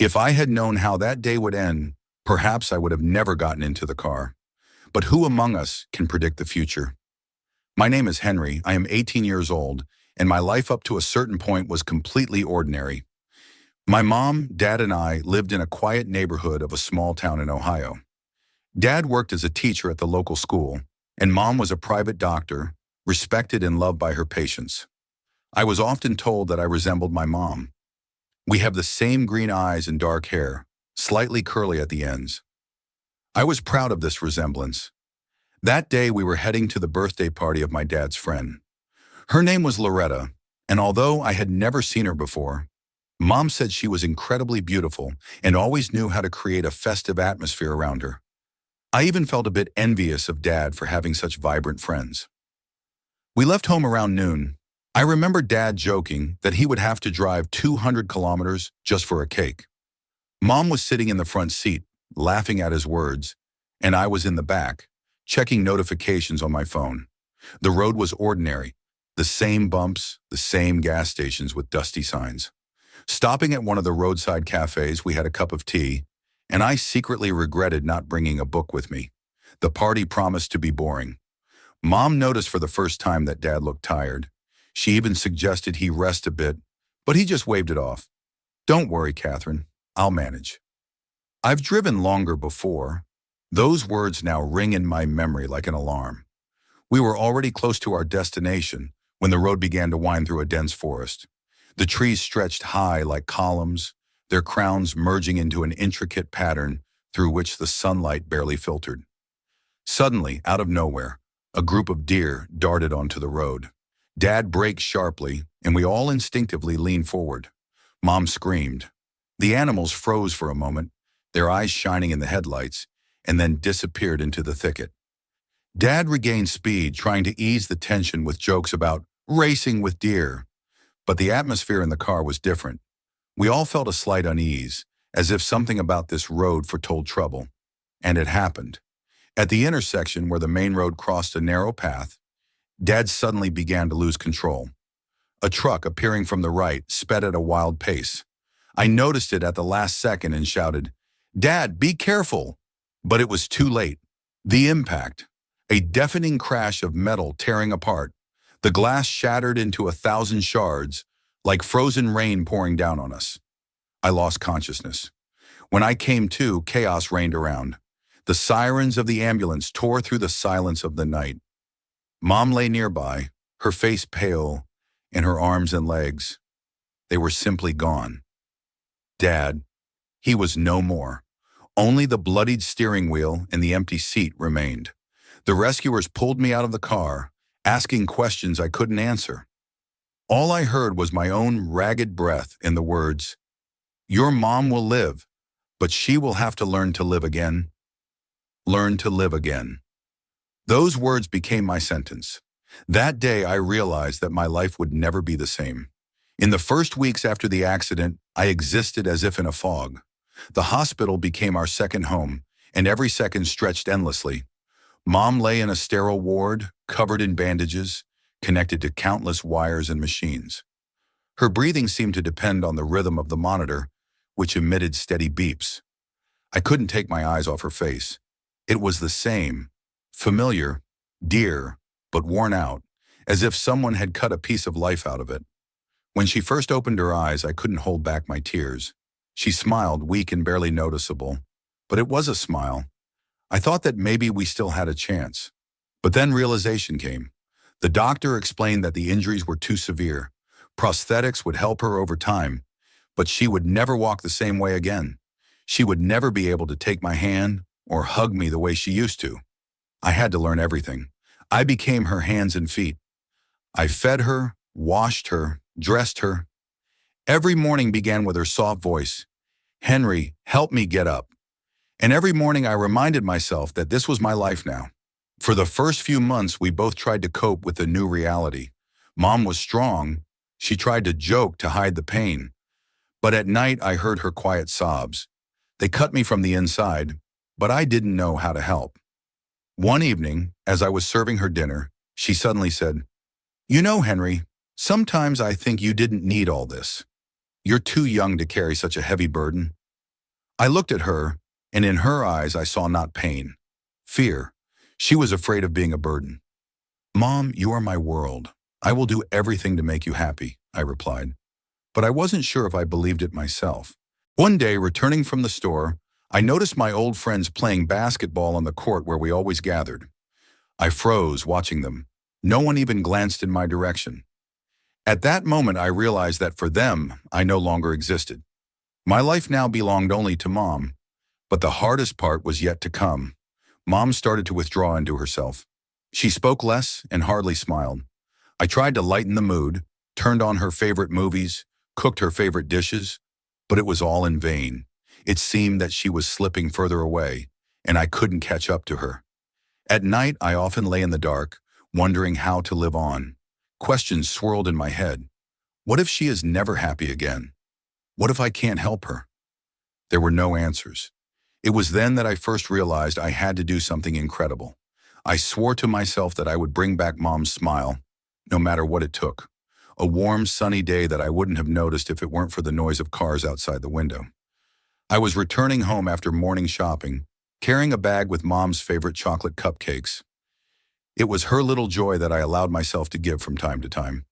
If I had known how that day would end, perhaps I would have never gotten into the car. But who among us can predict the future? My name is Henry. I am 18 years old, and my life up to a certain point was completely ordinary. My mom, dad, and I lived in a quiet neighborhood of a small town in Ohio. Dad worked as a teacher at the local school, and mom was a private doctor, respected and loved by her patients. I was often told that I resembled my mom. We have the same green eyes and dark hair, slightly curly at the ends. I was proud of this resemblance. That day we were heading to the birthday party of my dad's friend. Her name was Loretta, and although I had never seen her before, Mom said she was incredibly beautiful and always knew how to create a festive atmosphere around her. I even felt a bit envious of Dad for having such vibrant friends. We left home around noon. I remember Dad joking that he would have to drive 200 kilometers just for a cake. Mom was sitting in the front seat, laughing at his words, and I was in the back, checking notifications on my phone. The road was ordinary, the same bumps, the same gas stations with dusty signs. Stopping at one of the roadside cafes, we had a cup of tea, and I secretly regretted not bringing a book with me. The party promised to be boring. Mom noticed for the first time that Dad looked tired. She even suggested he rest a bit, but he just waved it off. "Don't worry, Catherine. I'll manage." I've driven longer before. Those words now ring in my memory like an alarm. We were already close to our destination when the road began to wind through a dense forest. The trees stretched high like columns, their crowns merging into an intricate pattern through which the sunlight barely filtered. Suddenly, out of nowhere, a group of deer darted onto the road. Dad braked sharply, and we all instinctively leaned forward. Mom screamed. The animals froze for a moment, their eyes shining in the headlights, and then disappeared into the thicket. Dad regained speed, trying to ease the tension with jokes about racing with deer. But the atmosphere in the car was different. We all felt a slight unease, as if something about this road foretold trouble. And it happened. At the intersection where the main road crossed a narrow path, Dad suddenly began to lose control. A truck appearing from the right sped at a wild pace. I noticed it at the last second and shouted, "Dad, be careful!" But it was too late. The impact, a deafening crash of metal tearing apart. The glass shattered into 1,000 shards, like frozen rain pouring down on us. I lost consciousness. When I came to, chaos reigned around. The sirens of the ambulance tore through the silence of the night. Mom lay nearby, her face pale, and her arms and legs. They were simply gone. Dad, he was no more. Only the bloodied steering wheel and the empty seat remained. The rescuers pulled me out of the car, asking questions I couldn't answer. All I heard was my own ragged breath and the words, "Your mom will live, but she will have to learn to live again." Learn to live again. Those words became my sentence. That day I realized that my life would never be the same. In the first weeks after the accident, I existed as if in a fog. The hospital became our second home, and every second stretched endlessly. Mom lay in a sterile ward, covered in bandages, connected to countless wires and machines. Her breathing seemed to depend on the rhythm of the monitor, which emitted steady beeps. I couldn't take my eyes off her face. It was the same, familiar, dear, but worn out, as if someone had cut a piece of life out of it. When she first opened her eyes, I couldn't hold back my tears. She smiled, weak and barely noticeable, but it was a smile. I thought that maybe we still had a chance. But then realization came. The doctor explained that the injuries were too severe. Prosthetics would help her over time, but she would never walk the same way again. She would never be able to take my hand or hug me the way she used to. I had to learn everything. I became her hands and feet. I fed her, washed her, dressed her. Every morning began with her soft voice, "Henry, help me get up." And every morning I reminded myself that this was my life now. For the first few months, we both tried to cope with the new reality. Mom was strong. She tried to joke to hide the pain. But at night, I heard her quiet sobs. They cut me from the inside, but I didn't know how to help. One evening, as I was serving her dinner, she suddenly said, "You know, Henry, sometimes I think you didn't need all this. You're too young to carry such a heavy burden." I looked at her, and in her eyes I saw not pain, fear. She was afraid of being a burden. Mom, you are my world. I will do everything to make you happy, I replied. But I wasn't sure if I believed it myself. One day, returning from the store, I noticed my old friends playing basketball on the court where we always gathered. I froze watching them. No one even glanced in my direction. At that moment, I realized that for them, I no longer existed. My life now belonged only to Mom. But the hardest part was yet to come. Mom started to withdraw into herself. She spoke less and hardly smiled. I tried to lighten the mood, turned on her favorite movies, cooked her favorite dishes, but it was all in vain. It seemed that she was slipping further away, and I couldn't catch up to her. At night, I often lay in the dark, wondering how to live on. Questions swirled in my head. What if she is never happy again? What if I can't help her? There were no answers. It was then that I first realized I had to do something incredible. I swore to myself that I would bring back Mom's smile, no matter what it took. A warm, sunny day that I wouldn't have noticed if it weren't for the noise of cars outside the window. I was returning home after morning shopping, carrying a bag with Mom's favorite chocolate cupcakes. It was her little joy that I allowed myself to give from time to time.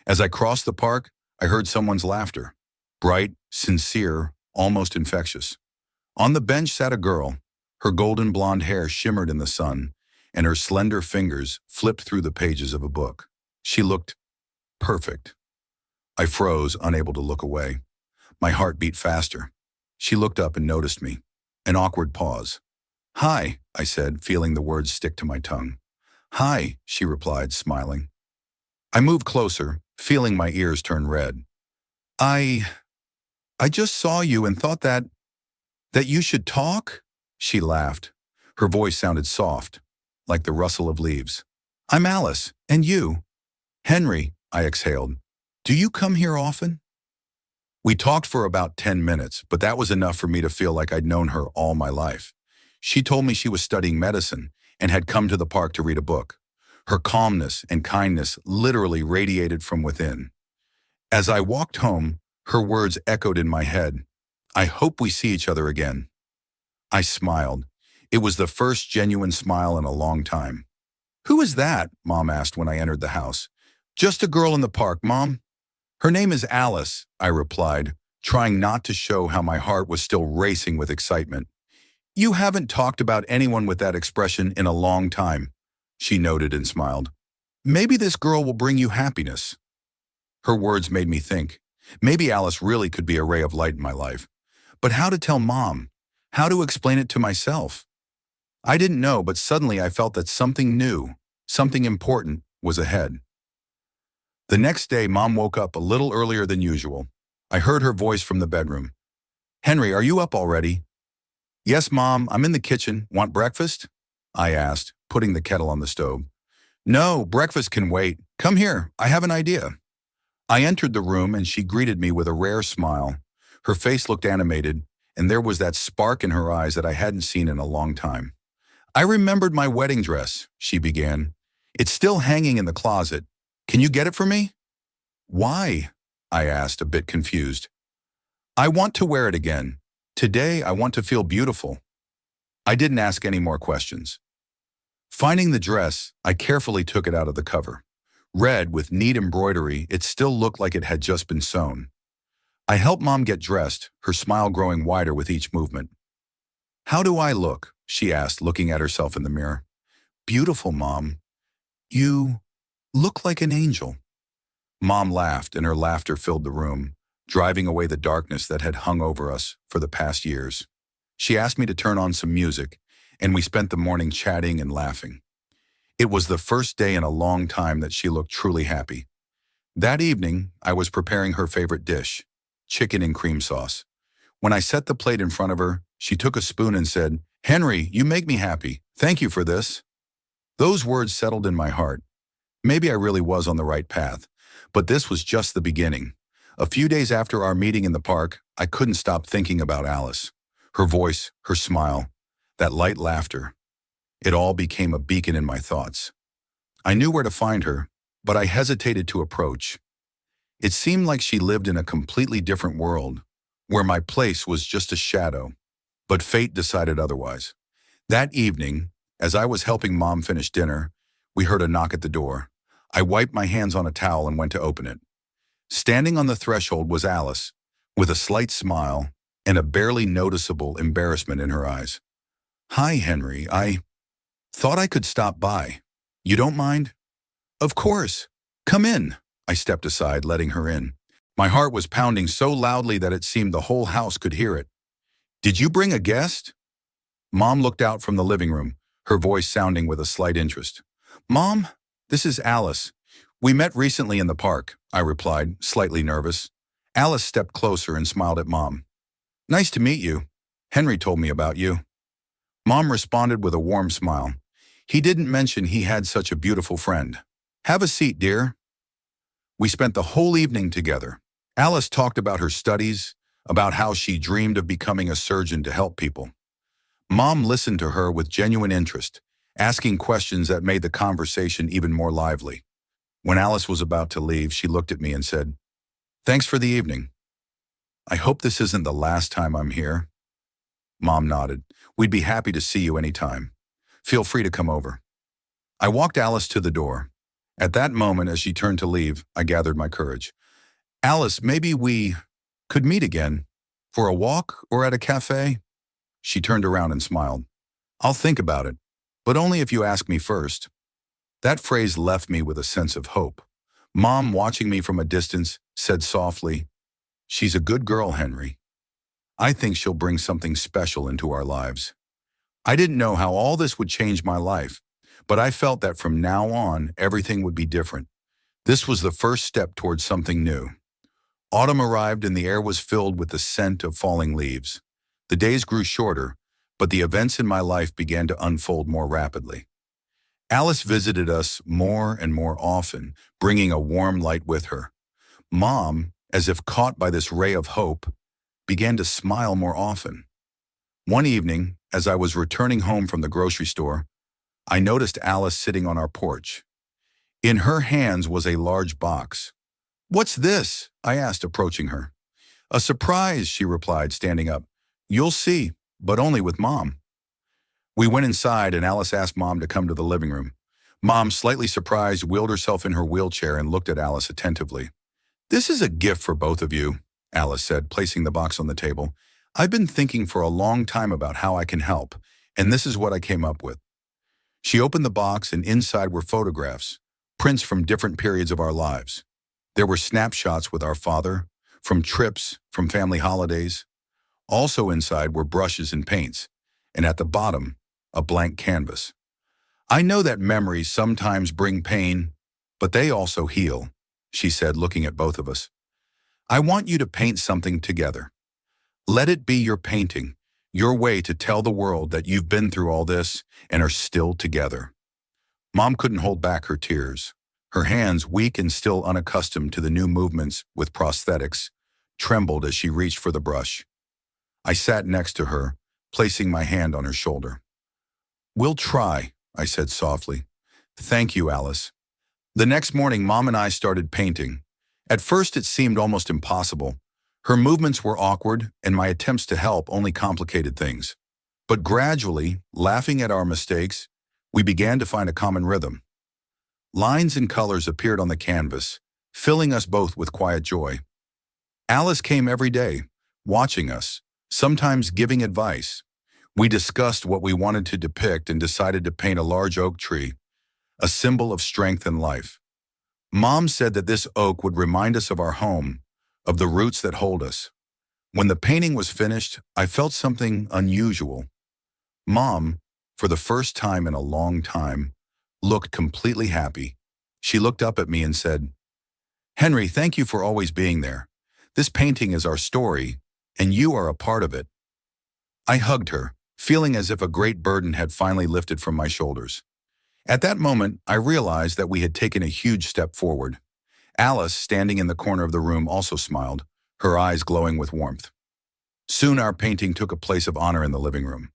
As I crossed the park, I heard someone's laughter. Bright, sincere, almost infectious. On the bench sat a girl. Her golden blonde hair shimmered in the sun, and her slender fingers flipped through the pages of a book. She looked perfect. I froze, unable to look away. My heart beat faster. She looked up and noticed me. An awkward pause. "Hi," I said, feeling the words stick to my tongue. "Hi," she replied, smiling. I moved closer, feeling my ears turn red. I just saw you and thought that you should talk?" She laughed. Her voice sounded soft, like the rustle of leaves. "I'm Alice, and you?" "Henry," I exhaled. "Do you come here often?" We talked for about 10 minutes, but that was enough for me to feel like I'd known her all my life. She told me she was studying medicine and had come to the park to read a book. Her calmness and kindness literally radiated from within. As I walked home, her words echoed in my head. "I hope we see each other again." I smiled. It was the first genuine smile in a long time. "Who is that?" Mom asked when I entered the house. "Just a girl in the park, Mom." "Her name is Alice," I replied, trying not to show how my heart was still racing with excitement. "You haven't talked about anyone with that expression in a long time," she noted and smiled. "Maybe this girl will bring you happiness." Her words made me think. Maybe Alice really could be a ray of light in my life. But how to tell Mom? How to explain it to myself? I didn't know, but suddenly I felt that something new, something important, was ahead. The next day, Mom woke up a little earlier than usual. I heard her voice from the bedroom. "Henry, are you up already?" "Yes, Mom, I'm in the kitchen. Want breakfast?" I asked, putting the kettle on the stove. "No, breakfast can wait. Come here, I have an idea." I entered the room and she greeted me with a rare smile. Her face looked animated, and there was that spark in her eyes that I hadn't seen in a long time. "I remembered my wedding dress," she began. "It's still hanging in the closet. Can you get it for me?" "Why?" I asked, a bit confused. "I want to wear it again. Today, I want to feel beautiful." I didn't ask any more questions. Finding the dress, I carefully took it out of the cover. Red with neat embroidery, it still looked like it had just been sewn. I helped Mom get dressed, her smile growing wider with each movement. "How do I look?" she asked, looking at herself in the mirror. "Beautiful, Mom. You look like an angel." Mom laughed, and her laughter filled the room, driving away the darkness that had hung over us for the past years. She asked me to turn on some music, and we spent the morning chatting and laughing. It was the first day in a long time that she looked truly happy. That evening, I was preparing her favorite dish, chicken and cream sauce. When I set the plate in front of her, she took a spoon and said, "Henry, you make me happy. Thank you for this." Those words settled in my heart. Maybe I really was on the right path, but this was just the beginning. A few days after our meeting in the park, I couldn't stop thinking about Alice. Her voice, her smile, that light laughter. It all became a beacon in my thoughts. I knew where to find her, but I hesitated to approach. It seemed like she lived in a completely different world, where my place was just a shadow. But fate decided otherwise. That evening, as I was helping Mom finish dinner, we heard a knock at the door. I wiped my hands on a towel and went to open it. Standing on the threshold was Alice, with a slight smile and a barely noticeable embarrassment in her eyes. "Hi, Henry. I thought I could stop by. You don't mind?" "Of course. Come in." I stepped aside, letting her in. My heart was pounding so loudly that it seemed the whole house could hear it. "Did you bring a guest?" Mom looked out from the living room, her voice sounding with a slight interest. "Mom, this is Alice. We met recently in the park," I replied, slightly nervous. Alice stepped closer and smiled at Mom. "Nice to meet you. Henry told me about you." Mom responded with a warm smile. "He didn't mention he had such a beautiful friend. Have a seat, dear." We spent the whole evening together. Alice talked about her studies, about how she dreamed of becoming a surgeon to help people. Mom listened to her with genuine interest, asking questions that made the conversation even more lively. When Alice was about to leave, she looked at me and said, "Thanks for the evening. I hope this isn't the last time I'm here." Mom nodded. "We'd be happy to see you anytime. Feel free to come over." I walked Alice to the door. At that moment, as she turned to leave, I gathered my courage. "Alice, maybe we could meet again, for a walk or at a cafe?" She turned around and smiled. "I'll think about it, but only if you ask me first." That phrase left me with a sense of hope. Mom, watching me from a distance, said softly, "She's a good girl, Henry. I think she'll bring something special into our lives." I didn't know how all this would change my life, but I felt that from now on, everything would be different. This was the first step towards something new. Autumn arrived and the air was filled with the scent of falling leaves. The days grew shorter, but the events in my life began to unfold more rapidly. Alice visited us more and more often, bringing a warm light with her. Mom, as if caught by this ray of hope, began to smile more often. One evening, as I was returning home from the grocery store, I noticed Alice sitting on our porch. In her hands was a large box. "What's this?" I asked, approaching her. "A surprise," she replied, standing up. "You'll see, but only with Mom." We went inside and Alice asked Mom to come to the living room. Mom, slightly surprised, wheeled herself in her wheelchair and looked at Alice attentively. "This is a gift for both of you," Alice said, placing the box on the table. "I've been thinking for a long time about how I can help, and this is what I came up with." She opened the box and inside were photographs, prints from different periods of our lives. There were snapshots with our father, from trips, from family holidays. Also inside were brushes and paints, and at the bottom, a blank canvas. "I know that memories sometimes bring pain, but they also heal," she said, looking at both of us. "I want you to paint something together. Let it be your painting, your way to tell the world that you've been through all this and are still together." Mom couldn't hold back her tears. Her hands, weak and still unaccustomed to the new movements with prosthetics, trembled as she reached for the brush. I sat next to her, placing my hand on her shoulder. "We'll try," I said softly. "Thank you, Alice." The next morning, Mom and I started painting. At first, it seemed almost impossible. Her movements were awkward, and my attempts to help only complicated things. But gradually, laughing at our mistakes, we began to find a common rhythm. Lines and colors appeared on the canvas, filling us both with quiet joy. Alice came every day, watching us, sometimes giving advice. We discussed what we wanted to depict and decided to paint a large oak tree, a symbol of strength and life. Mom said that this oak would remind us of our home, of the roots that hold us. When the painting was finished, I felt something unusual. Mom, for the first time in a long time, looked completely happy. She looked up at me and said, "Henry, thank you for always being there. This painting is our story, and you are a part of it." I hugged her, feeling as if a great burden had finally lifted from my shoulders. At that moment, I realized that we had taken a huge step forward. Alice, standing in the corner of the room, also smiled, her eyes glowing with warmth. Soon our painting took a place of honor in the living room.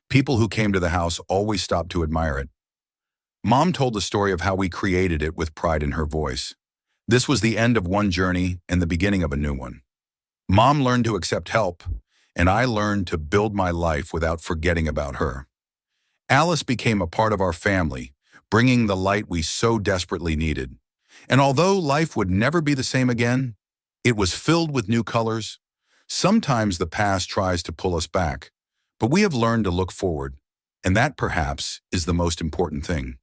People who came to the house always stopped to admire it. Mom told the story of how we created it with pride in her voice. This was the end of one journey and the beginning of a new one. Mom learned to accept help, and I learned to build my life without forgetting about her. Alice became a part of our family, bringing the light we so desperately needed. And although life would never be the same again, it was filled with new colors. Sometimes the past tries to pull us back, but we have learned to look forward, and that perhaps is the most important thing.